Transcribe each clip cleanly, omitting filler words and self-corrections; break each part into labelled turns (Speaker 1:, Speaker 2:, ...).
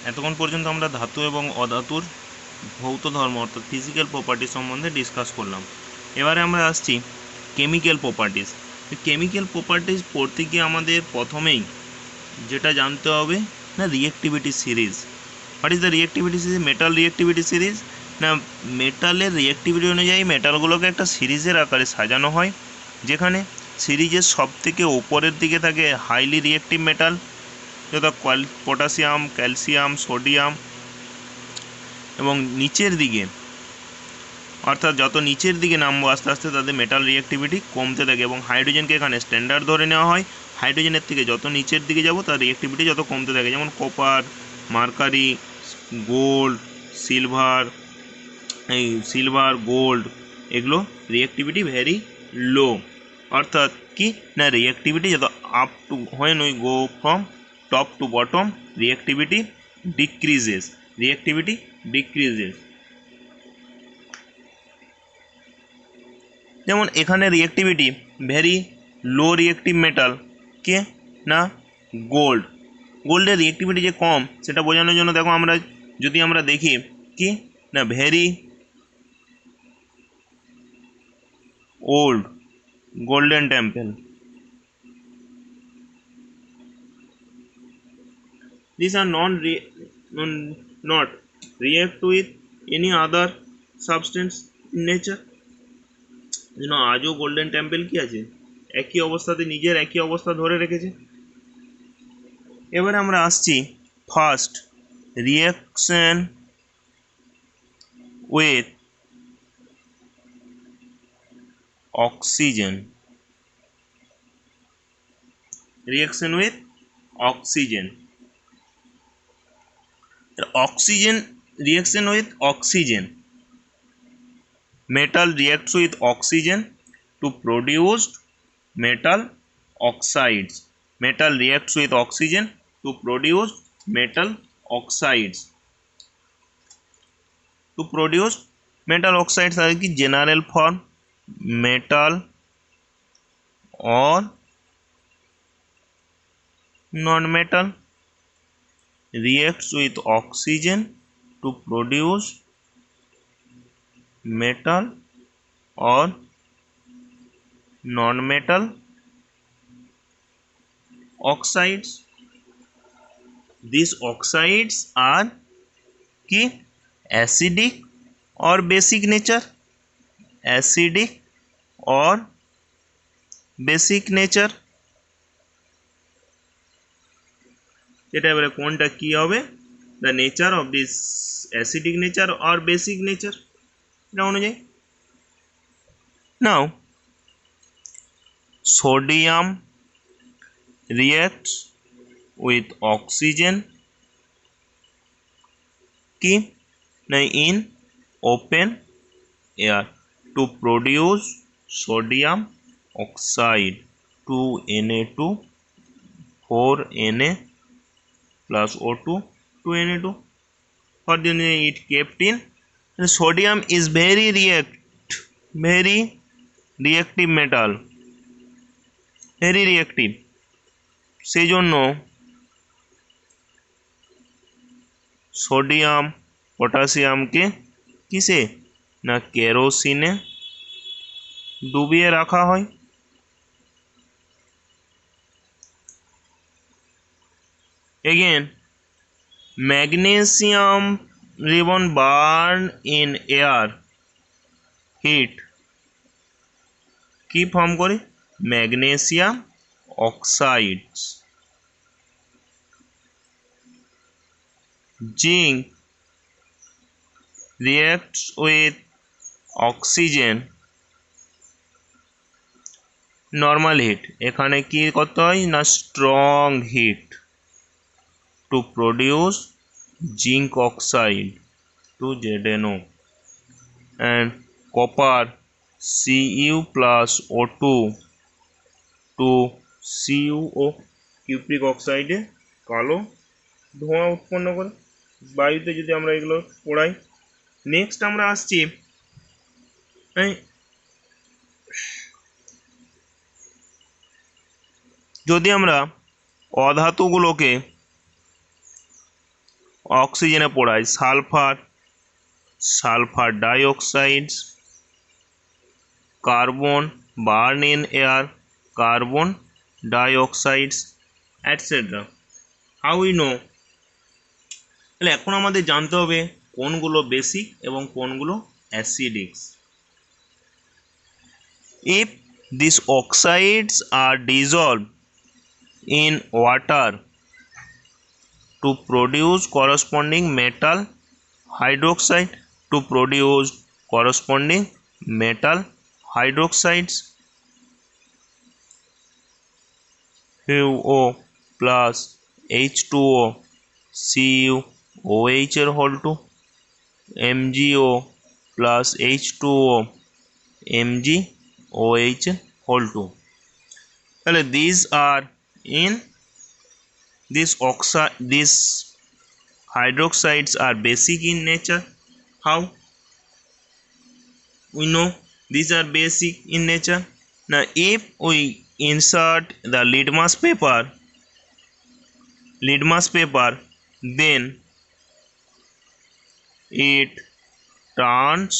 Speaker 1: এতক্ষণ পর্যন্ত আমরা ধাতু এবং অধাতুর ভৌত ধর্ম অর্থাৎ ফিজিক্যাল প্রপার্টি সম্বন্ধে ডিসকাস করলাম। এবারে আমরা আসছি কেমিক্যাল প্রপার্টিস। কেমিক্যাল প্রপার্টিস পড়তে গিয়ে আমাদের প্রথমেই যেটা জানতে হবে না reactivity series. What is the reactivity series? Metal reactivity series না মেটালের রিঅ্যাক্টিভিটি অনুযায়ী মেটালগুলোকে একটা সিরিজের আকারে সাজানো হয়, যেখানে সিরিজের সব থেকে ওপরের দিকে থাকে হাইলি রিঅ্যাক্টিভ মেটাল, যথা পটাশিয়াম, ক্যালসিয়াম, সোডিয়াম, এবং নিচের দিকে অর্থাৎ যত নিচের দিকে নামবো আস্তে আস্তে তাদের মেটাল রিঅ্যাক্টিভিটি কমতে থাকে, এবং হাইড্রোজেনকে এখানে স্ট্যান্ডার্ড ধরে নেওয়া হয়। হাইড্রোজেনের থেকে যত নিচের দিকে যাব তার রিঅ্যাক্টিভিটি যত কমতে থাকে, যেমন copper, mercury, gold, silver, gold, এগুলো রিঅ্যাক্টিভিটি ভেরি লো। অর্থাৎ কি না রিঅ্যাক্টিভিটি যত up to when we go from top to bottom reactivity decreases. যেমন এখানে reactivity very low reactive metal কে না গোল্ডের রিঅ্যাক্টিভিটি যে কম সেটা বোঝানোর জন্য দেখো আমরা দেখি কি না very old golden temple, these are not react with any other substance in nature। আজও গোল্ডেন টেম্পল কি আছে, একই অবস্থাতে নিজের একই অবস্থা ধরে রেখেছে। এবারে আমরা আসছি first reaction with oxygen. reaction with oxygen reaction with oxygen, metal reacts with oxygen to produce metal oxides are কি general form metal or non-metal reacts with oxygen to produce metal or non-metal oxides। These oxides are কি acidic or basic nature, এটা এবারে কোনটা কি হবে, the nature of this acidic nature or basic nature, এটা অনুযায়ী। নাও sodium reacts with oxygen কি না in open air to produce sodium oxide 2Na2 4Na plus O2 2Na2 for the it kept in sodium is very reactive metal, very reactive, সেই জন্য sodium পটাশিয়ামকে কিসে না কেরোসিনে ডুবিয়ে রাখা হয়। Again, magnesium ribbon burn in air heat কি form করে magnesium oxides. Zinc reacts with oxygen normal heat, এখানে কি করতে হয় না strong heat to produce zinc oxide 2ZNO and copper Cu plus O2 to CuO cupric অক্সাইডে কালো ধোঁয়া উৎপন্ন করে বায়ুতে যদি আমরা এগুলো পোড়াই। নেক্সট আমরা আসছি যদি আমরা অধাতুগুলোকে অক্সিজেনে পোড়ায় sulphur ডাইঅক্সাইডস, carbon burn in air, carbon dioxides, etc. How we know? তাহলে এখন আমাদের জানতে হবে কোনগুলো বেসিক এবং কোনগুলো acidic. If these oxides are dissolved in water to produce corresponding metal hydroxide, HuO plus H2O CuOH এর whole 2, MgO plus H2O MgOH এর হোল 2। তাহলে these hydroxides are basic in nature. How we know these are basic in nature? Now if we insert the litmus paper, then it turns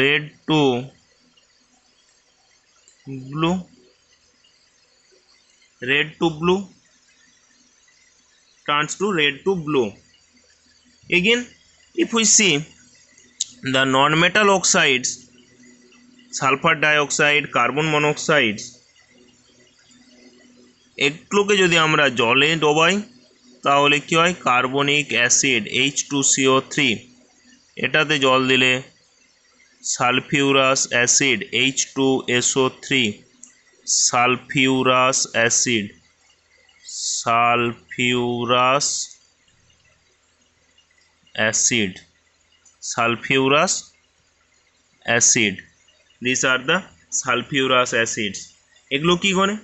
Speaker 1: red to blue, turns to red to blue. Again, if we see the non-metal oxides, sulphur dioxide, carbon monoxides, এগুলোকে যদি আমরা জলে ডোবাই তাহলে কি হয়? Carbonic acid H2CO3, এটাতে জল দিলে sulphurous acid H2SO3, sulphurous acid, these are the sulfurous acids. এগুলো কি করে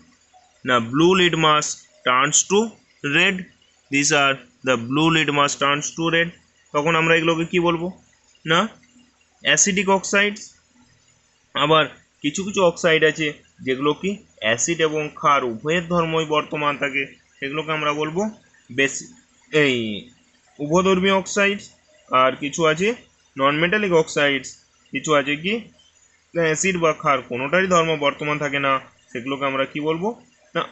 Speaker 1: না blue litmus turns to red, these are the blue litmus turns to red, তখন আমরা এগুলোকে কি বলবো না অ্যাসিডিক অক্সাইডস। আবার কিছু অক্সাইড আছে যেগুলো কি অ্যাসিড এবং ক্ষার উভয়ের ধর্মই বর্তমান থাকে, সেগুলোকে আমরা বলবো উভধর্মী অক্সাইডস। আর কিছু আছে নন মেটালিক অক্সাইডস, কিছু আছে কি অ্যাসিড বা ক্ষার কোনোটারই ধর্ম বর্তমান থাকে না, সেগুলোকে আমরা কি বলবো না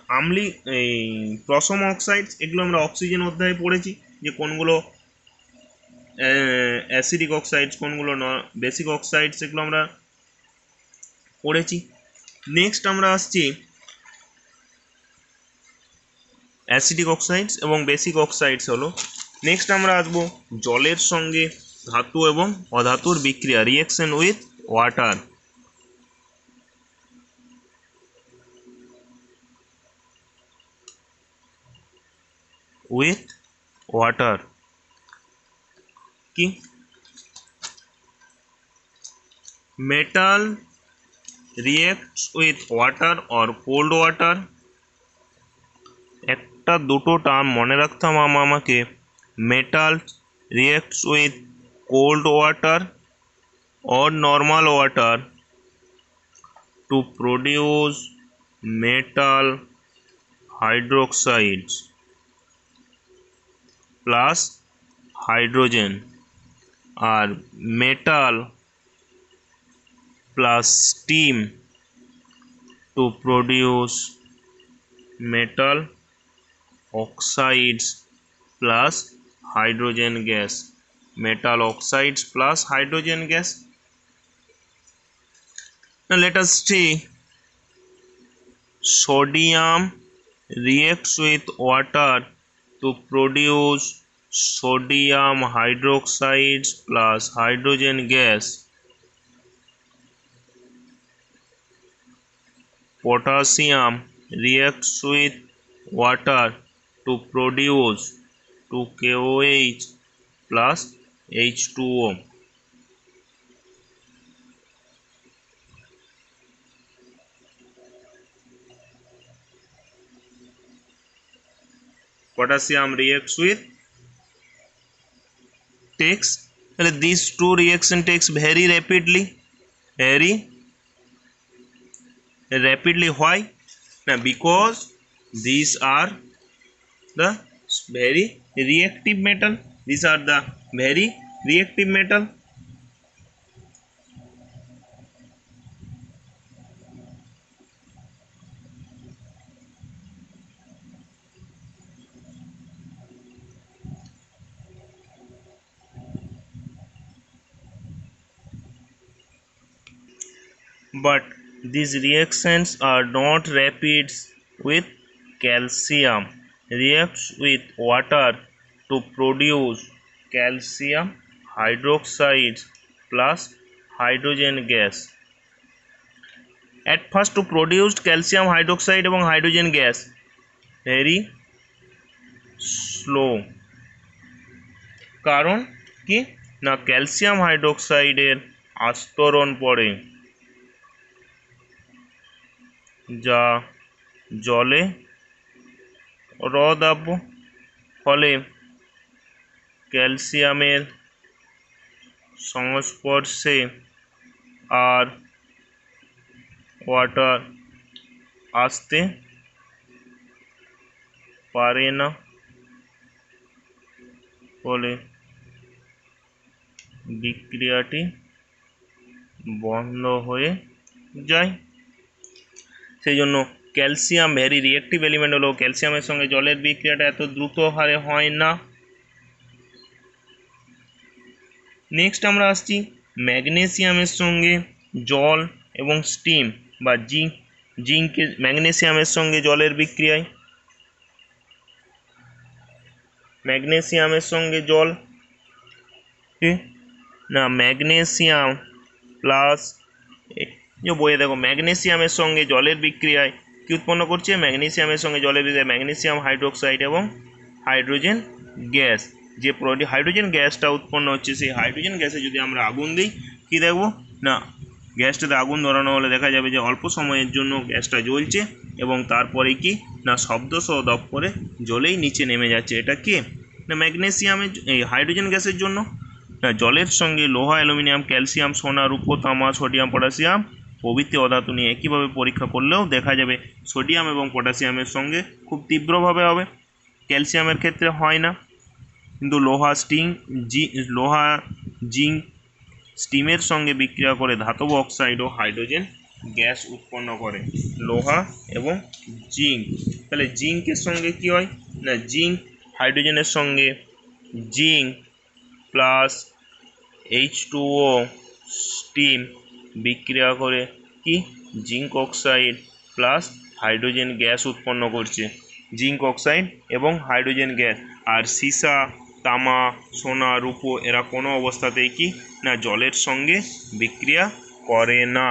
Speaker 1: প্রশম অক্সাইডস। এগুলো আমরা অক্সিজেন অধ্যায়ে পড়েছি যে কোনগুলো অ্যাসিডিক অক্সাইডস, কোনগুলো বেসিক অক্সাইডস, এগুলো আমরা পড়েছি। নেক্সট আমরা আসছি অ্যাসিডিক অক্সাইডস এবং বেসিক অক্সাইডস হলো। নেক্সট আমরা আসবো জলের সঙ্গে ধাতু এবং অধাতুর বিক্রিয়া, রিঅ্যাকশন উইথ ওয়াটার। কি metal reacts with water or cold water, একটা দুটো টার্ম মনে রাখতে হবে আমাকে। Metal reacts with cold water or normal water to produce metal hydroxides plus hydrogen, আর metal plus steam to produce metal oxides plus hydrogen gas, Now let us see sodium reacts with water to produce sodium hydroxides plus hydrogen gas. Potassium reacts with water to produce 2KOH plus H2O. Potassium reacts with these two reaction takes very rapidly. Why? Now because these are the very reactive metal, these are the very reactive metal. But these reactions are not rapids with calcium reacts with water to produce calcium hydroxide plus hydrogen gas. At first to produce calcium hydroxide এবং hydrogen gas very slow, কারণ কি না calcium হাইড্রোক্সাইডের আস্তরণ পড়ে যা জলে রদাব্য, ফলে ক্যালসিয়ামের সংস্পর্শে আর ওয়াটার আসতে পারে না, ফলে বিক্রিয়াটি বন্ধ হয়ে যায়। সেই জন্য ক্যালসিয়াম ভেরি রিয়েক্টিভ এলিমেন্ট হলো ক্যালসিয়ামের সঙ্গে জলের বিক্রিয়াটা এত দ্রুত হারে হয় না। নেক্সট আমরা আসছি ম্যাগনেসিয়ামের সঙ্গে জল এবং স্টিম বা জিঙ্কের ম্যাগনেসিয়ামের সঙ্গে জলের বিক্রিয়ায়। ম্যাগনেসিয়ামের সঙ্গে জল না ম্যাগনেসিয়াম প্লাস বইয়ে দেখো ম্যাগনেসিয়ামের সঙ্গে জলের বিক্রিয়ায় কি উৎপন্ন করছে, ম্যাগনেসিয়ামের সঙ্গে জলের বিক্রিয়ায় ম্যাগনেসিয়াম হাইড্রোক্সাইড এবং হাইড্রোজেন গ্যাস। যে হাইড্রোজেন গ্যাসটা উৎপন্ন হচ্ছে সেই হাইড্রোজেন গ্যাসে যদি আমরা আগুন দিই কি দেখবো না গ্যাসটাতে আগুন ধরানো হলে দেখা যাবে যে অল্প সময়ের জন্য গ্যাসটা জ্বলছে এবং তারপরে কি না শব্দ সহ দপ করে জ্বলেই নিচে নেমে যাচ্ছে। এটা কি না ম্যাগনেসিয়ামের এই হাইড্রোজেন গ্যাসের জন্য। না জলের সঙ্গে লোহা অ্যালুমিনিয়াম ক্যালসিয়াম সোনা রূপো তামা সোডিয়াম পটাশিয়াম প্রভৃতি অধাতু নিয়ে একইভাবে পরীক্ষা করলেও দেখা যাবে সোডিয়াম এবং পটাশিয়ামের সঙ্গে খুব তীব্রভাবে হবে, ক্যালসিয়ামের ক্ষেত্রে হয় না। কিন্তু লোহা জিঙ্ক স্টিমের সঙ্গে বিক্রিয়া করে ধাতব অক্সাইড ও হাইড্রোজেন গ্যাস উৎপন্ন করে, লোহা এবং জিঙ্ক। তাহলে জিঙ্কের সঙ্গে কি হয় না জিঙ্ক হাইড্রোজেনের সঙ্গে জিঙ্ক প্লাস H2O স্টিম বিক্রিয়া করে কি zinc oxide plus hydrogen gas উৎপন্ন করছে, জিঙ্ক অক্সাইড এবং হাইড্রোজেন গ্যাস। আর সীসা তামা সোনা রূপো এরা কোনো অবস্থাতেই কি না জলের সঙ্গে বিক্রিয়া করে না।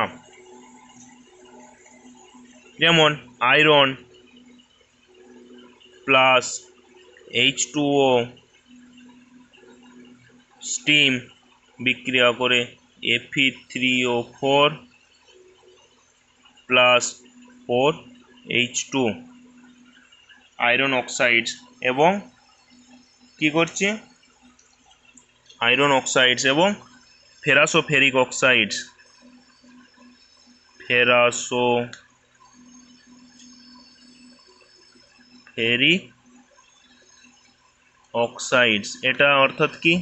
Speaker 1: যেমন আয়রন প্লাস H2O স্টিম বিক্রিয়া করে Fe3O4 plus 4H2 iron oxides এবং কি করছে আয়রন অক্সাইডস এবং ফেরাসোফেরিক অক্সাইডস ফেরাসোফেরিক অক্সাইডস এটা অর্থাৎ কি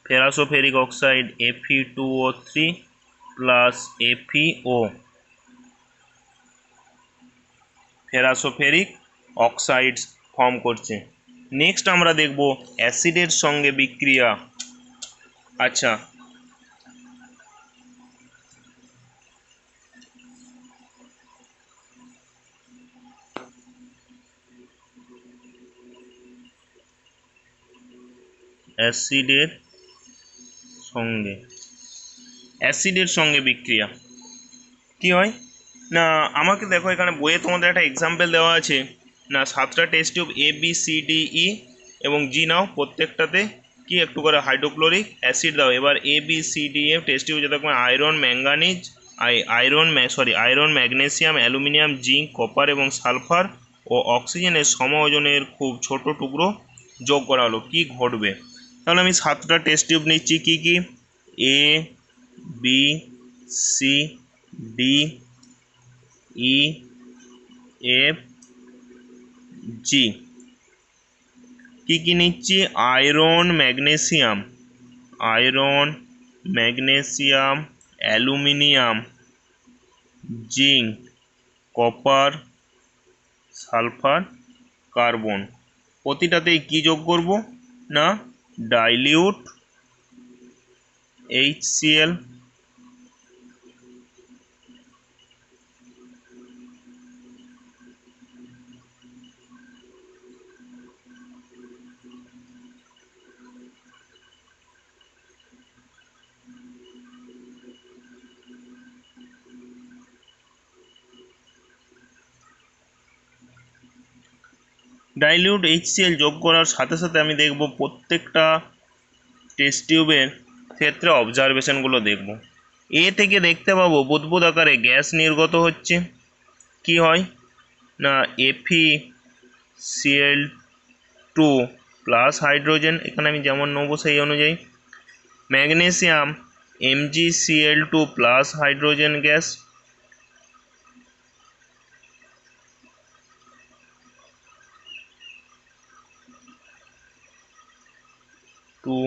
Speaker 1: ferrosoferric oxide Fe2O3 plus FeO ferrosoferric oxides form করছে। নেক্সট আমরা দেখব অ্যাসিডের সঙ্গে বিক্রিয়া। আচ্ছা অ্যাসিডের সঙ্গে বিক্রিয়া কি হয় না আমাকে দেখো এখানে বইয়ে তোমাদের একটা এক্সাম্পল দেওয়া আছে না 7টা টেস্ট টিউব ABCDE এবং G নাও, প্রত্যেকটাতে কি একটু করে হাইড্রোক্লোরিক অ্যাসিড দাও। এবার ABCDF টেস্ট টিউব যেরকম iron manganese iron magnesium aluminium zinc copper এবং সালফার ও অক্সিজেনের সম ওজনের খুব ছোট টুকরো যোগ করা হলো, কি ঘটবে? তাহলে আমি 7টা টেস্ট টিউব নিচ্ছি, কি কি ABCDE এফ জি। কি কি নিচ্ছি? Iron magnesium, aluminium, zinc, copper, sulphur, carbon. প্রতিটাতেই কি যোগ করব? না ডাইলিউট HCl। ডাইলিউট HCl যোগ করার সাথে সাথে আমি দেখব প্রত্যেকটা টেস্ট টিউবের ক্ষেত্রে অবজারভেশনগুলো দেখব। এ থেকে দেখতে পাবো বুদবুদ আকারে গ্যাস নির্গত হচ্ছে। কি হয়? না FeCl2 প্লাস হাইড্রোজেন, এখানে আমি যেমন নেবো সেই অনুযায়ী। Magnesium MgCl2 plus hydrogen gas. Two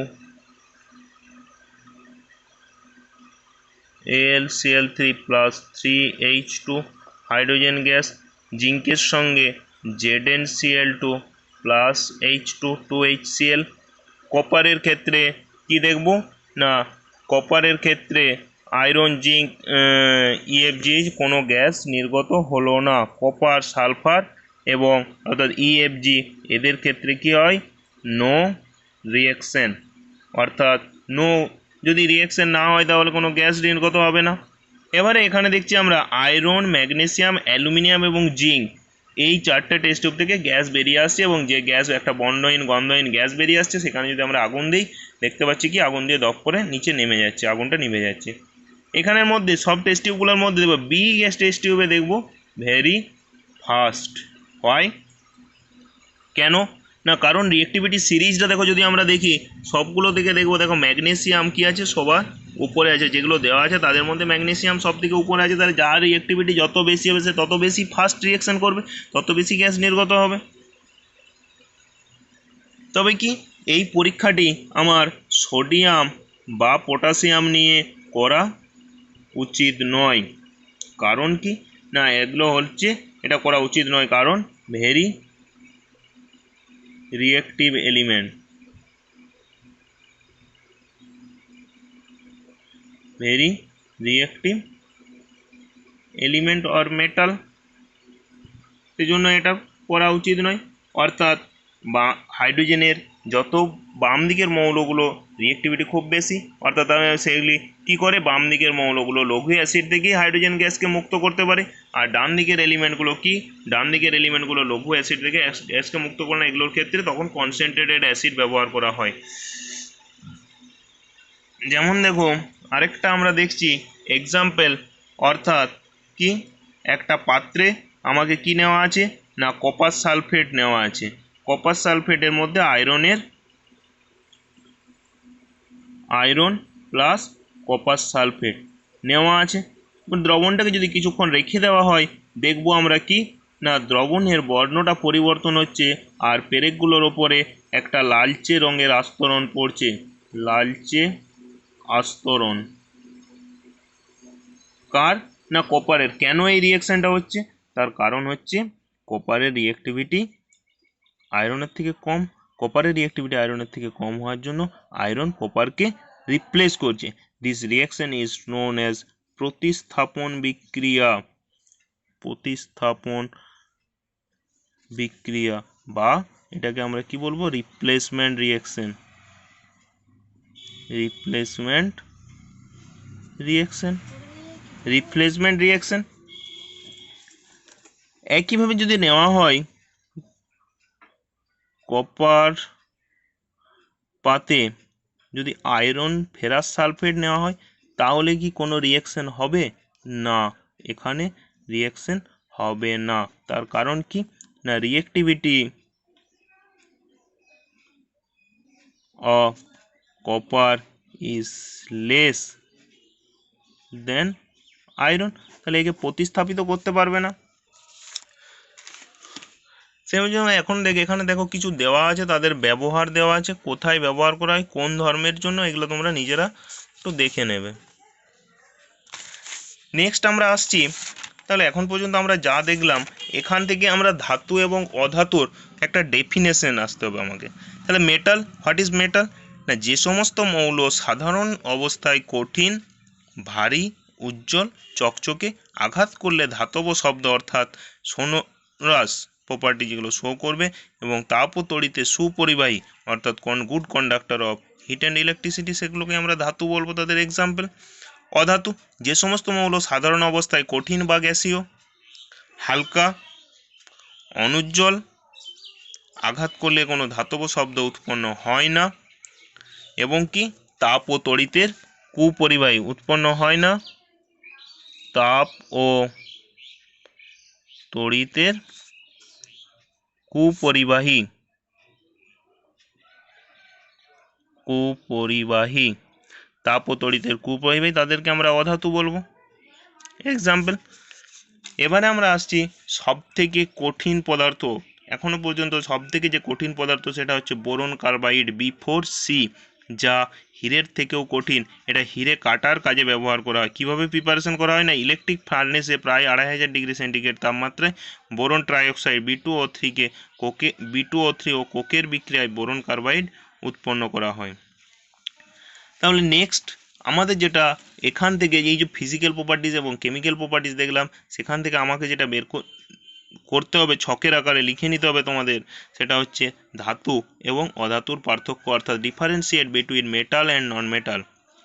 Speaker 1: AlCl3 plus 3H2 hydrogen gas. জিঙ্কের সঙ্গে ZnCl2 প্লাস H2 2HCl। কপারের ক্ষেত্রে কি দেখব? না কপারের ক্ষেত্রে আয়রন, জিঙ্ক, EFG কোনো গ্যাস নির্গত হলো না। কপার, সালফার এবং অর্থাৎ EFG এদের ক্ষেত্রে কি হয়? No reaction. অর্থাৎ নো, যদি রিঅ্যাকশন না হয় তাহলে কোনো গ্যাস নির্গত হবে না। এবারে এখানে দেখছি আমরা আয়রন, ম্যাগনেসিয়াম, অ্যালুমিনিয়াম এবং জিঙ্ক এই চারটে টেস্ট টিউব থেকে গ্যাস বেরিয়ে আসছে, এবং যে গ্যাস একটা বর্ণহীন গন্ধহীন গ্যাস বেরিয়ে আসছে, সেখানে যদি আমরা আগুন দিই দেখতে পাচ্ছি কি আগুন দিয়ে দপ করে নিচে নেমে যাচ্ছে, আগুনটা নিভে যাচ্ছে। এখানের মধ্যে সব টেস্ট টিউবগুলোর মধ্যে দেখবো বি গ্যাস টেস্ট টিউবে দেখবো ভেরি ফাস্ট হয়। কেন? না কারণ রিঅ্যাক্টিভিটি সিরিজটা দেখো, যদি আমরা দেখি সবগুলো থেকে দেখবো, দেখো ম্যাগনেসিয়াম কি আছে সবার উপরে আছে, যেগুলো দেওয়া আছে তাদের মধ্যে ম্যাগনেসিয়াম সব থেকে উপরে আছে। তাহলে যার রিঅ্যাক্টিভিটি যত বেশি হবে সে তত বেশি ফাস্ট রিঅ্যাকশন করবে, তত বেশি গ্যাস নির্গত হবে। তবে কি এই পরীক্ষাটি আমার সোডিয়াম বা পটাশিয়াম নিয়ে করা উচিত নয়। কারণ কি? না এগুলো হচ্ছে, এটা করা উচিত নয় কারণ very reactive element, very reactive element or metal, সেজন্য এটা করা উচিত নয়। অর্থাৎ বা হাইড্রোজেনের যত বাম দিকের মৌলগুলো রিঅ্যাক্টিভিটি খুব বেশি, অর্থাৎ সেগুলি কী করে, বাম দিকের মৌলগুলো লঘু অ্যাসিড থেকেই হাইড্রোজেন গ্যাসকে মুক্ত করতে পারে, আর ডান দিকের এলিমেন্টগুলো কি, ডান দিকের এলিমেন্টগুলো লঘু অ্যাসিড থেকে গ্যাসকে মুক্ত করে না। এগুলোর ক্ষেত্রে তখন কনসেন্ট্রেটেড অ্যাসিড ব্যবহার করা হয়। যেমন দেখো আরেকটা আমরা দেখছি এক্সাম্পল, অর্থাৎ কি একটা পাত্রে আমাকে কি নেওয়া আছে? না কপার সালফেট নেওয়া আছে। কপার সালফেটের মধ্যে আয়রন প্লাস কপার সালফেট নেওয়া আছে। দ্রবণটাকে যদি কিছুক্ষণ রেখে দেওয়া হয় দেখব আমরা কি, না দ্রবণের বর্ণটা পরিবর্তন হচ্ছে, আর পেরেকগুলোর ওপরে একটা লালচে রঙের আস্তরণ পড়ছে, লালচে আস্তরণ। কার? না কপারের। কেন এই রিঅ্যাকশনটা হচ্ছে? তার কারণ হচ্ছে কপারের রিঅ্যাক্টিভিটি আয়রনের থেকে কম। কপারের রিঅ্যাক্টিভিটি আয়রনের থেকে কম হওয়ার জন্য আয়রন কপারকে রিপ্লেস করছে। This reaction is known as প্রতিস্থাপন বিক্রিয়া। প্রতিস্থাপন বিক্রিয়া, বা এটাকে আমরা কি বলবো? Replacement reaction. Replacement reaction, replacement reaction. একইভাবে যদি নেওয়া হয় কপার পাতে যদি আয়রন ফেরাস সালফেট নেওয়া হয় তাহলে কি কোনো রিঅ্যাকশন হবে? না, এখানে রিঅ্যাকশন হবে না। তার কারণ কি? না reactivity of copper is less than iron. তাহলে একে প্রতিস্থাপিত করতে পারবে না। সেই জন্য এখন এখানে দেখো কিছু দেওয়া আছে, তাদের ব্যবহার দেওয়া আছে, কোথায় ব্যবহার করা হয়, কোন ধর্মের জন্য, এগুলো তোমরা নিজেরা একটু দেখে নেবে। নেক্সট আমরা আসছি, তাহলে এখন পর্যন্ত আমরা যা দেখলাম এখান থেকে আমরা ধাতু এবং অধাতুর একটা ডেফিনেশন আসতে হবে আমাকে। তাহলে মেটাল, হোয়াট ইজ মেটাল? না, যে সমস্ত মৌল সাধারণ অবস্থায় কঠিন, ভারী, উজ্জ্বল, চকচকে, আঘাত করলে ধাতব শব্দ অর্থাৎ সোনোরাস প্রপার্টি যেগুলো শো করবে, এবং তাপ ও তড়িতে সুপরিবাহী অর্থাৎ good conductor of heat and electricity, সেগুলোকে আমরা ধাতু বলবো, তাদের এক্সাম্পল। অধাতু, যে সমস্ত মৌল সাধারণ অবস্থায় কঠিন বা গ্যাসীয়, হালকা, অনুজ্জ্বল, আঘাত করলে কোনো ধাতব শব্দ উৎপন্ন হয় না, এবং কি তাপ ও তড়িতের কুপরিবাহী উৎপন্ন হয় না, তাপ ও তড়িতের কুপরিবাহী তাপ ও তড়িতের কুপরিবাহী, তাদেরকে আমরা অধাতু বলবো, এক্সাম্পল। এবারে আমরা আসছি সব থেকে কঠিন পদার্থ, এখনো পর্যন্ত সব থেকে যে কঠিন পদার্থ সেটা হচ্ছে বোরন কার্বাইড B4C, যা হীরের থেকেও কঠিন। এটা হীরে কাটার কাজে ব্যবহার করা হয়। কীভাবে প্রিপারেশন করা হয়? না, ইলেকট্রিক ফার্নেসে প্রায় 2500 ডিগ্রি সেন্টিগ্রেড তাপমাত্রায় বোরন ট্রাইঅক্সাইড B2O3 ও কোকের বিক্রিয়ায় বোরন কার্বাইড উৎপন্ন করা হয়। তাহলে নেক্সট আমাদের যেটা এখান থেকে এই যে ফিজিক্যাল প্রপার্টিজ এবং কেমিক্যাল প্রপার্টিজ দেখলাম, সেখান থেকে আমাকে যেটা বের করতে হবে, ছকের আকারে লিখে নিতে হবে তোমাদের, সেটা হচ্ছে ধাতু এবং অধাতুর পার্থক্য, অর্থাৎ differentiate between metal and non metal,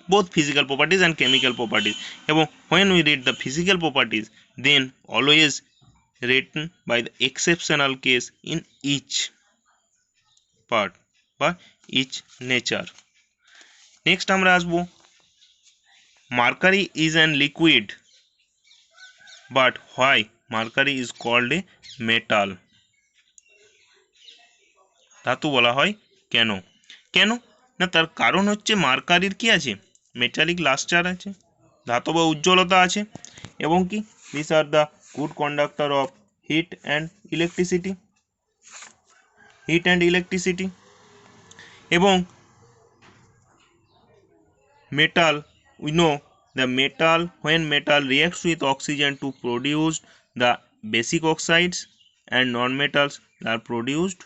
Speaker 1: both physical properties and chemical properties. এবং when we read the physical properties, then always written by the exceptional case in each part বা each nature. নেক্সট আমরা আসবো, mercury is an liquid, but why mercury is called a metal? ধাতু বলা হয় কেন? কেন না, তার কারণ হচ্ছে মার্কারির কি আছে, মেটালিক লাস্টার আছে, ধাতব উজ্জ্বলতা আছে, এবং কি this are the good conductor of heat and electricity. এবং metal, we know the metal, when metal reacts with oxygen to produce the basic oxides, and non-metals are produced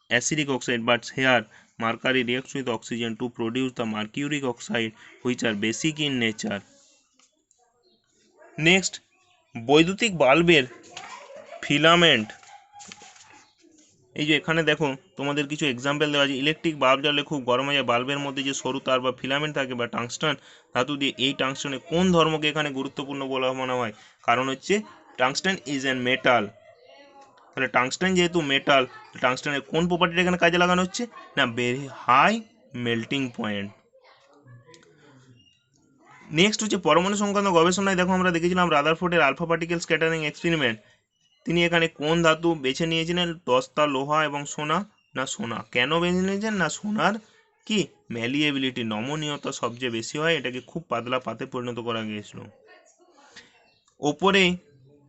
Speaker 1: acidic oxide, but here mercury reacts with oxygen to produce the mercuric oxide, which are basic in nature. Next, বৈদ্যুতিক বাল্বের filament, এই যে এখানে দেখো তোমাদের কিছু example দেওয়া আছে। ইলেকট্রিক বাল্ব জ্বাললে খুব গরম হয়ে যায়, বাল্বের মধ্যে যে সরু তার বা ফিলামেন্ট থাকে বা টাংস্টন ধাতু দিয়ে, এই টাংস্টনে কোন ধর্মকে এখানে গুরুত্বপূর্ণ বলা মনে হয়? কারণ হচ্ছে টাংস্টন ইজ অ্যান মেটাল। তাহলে টাংস্টন যেহেতু মেটাল, টাংস্টনের কোন প্রপার্টিটা এখানে কাজে লাগানো হচ্ছে? না, very high melting point. Next হচ্ছে পরমাণু সংক্রান্ত গবেষণায় দেখো আমরা দেখেছিলাম রাদারফোর্ডের আলফা পার্টিকেল স্ক্যাটারিং এক্সপেরিমেন্ট। তিনি এখানে কোন ধাতু বেছে নিয়েছিলেন? দস্তা, লোহা এবং সোনা। না, সোনা। কেন বেছে নিয়েছেন? না, সোনার কি ম্যালিয়েবিলিটি, নমনীয়তা সবচেয়ে বেশি হয়, এটাকে খুব পাতলা পাতে পরিণত করা গিয়েছিল। ওপরে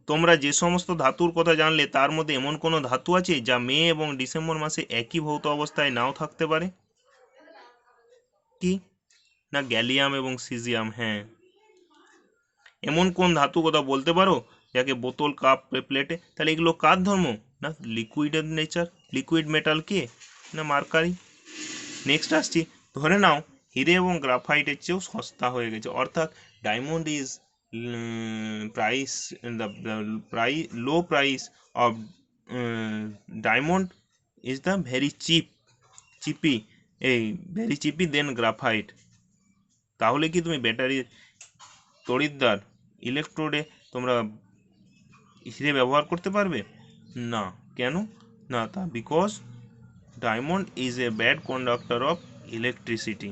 Speaker 1: তোমরা যে সমস্ত ধাতুর কথা জানলে, তার মধ্যে এমন কোনো ধাতু আছে যা মে এবং ডিসেম্বর মাসে একই ভৌত অবস্থায় নাও থাকতে পারে? কি না, গ্যালিয়াম এবং সিজিয়াম। হ্যাঁ, এমন কোন ধাতু কথা বলতে পারো যাকে বোতল, কাপ, প্লেটে? তাহলে এগুলো কার ধর্ম? না, লিকুইডের নেচার। লিকুইড মেটাল কে? না, মার্কারি। নেক্সট আসছি, ধরে নাও হিরে এবং গ্রাফাইটের চেয়েও সস্তা হয়ে গেছে, অর্থাৎ diamond is low price of diamond is the very cheaper than graphite. তাহলে কি তুমি ব্যাটারি, তড়িৎদ্বার, ইলেকট্রোডে তোমরা হিরে ব্যবহার করতে পারবে না? কেন না, তা because diamond is a bad conductor of electricity.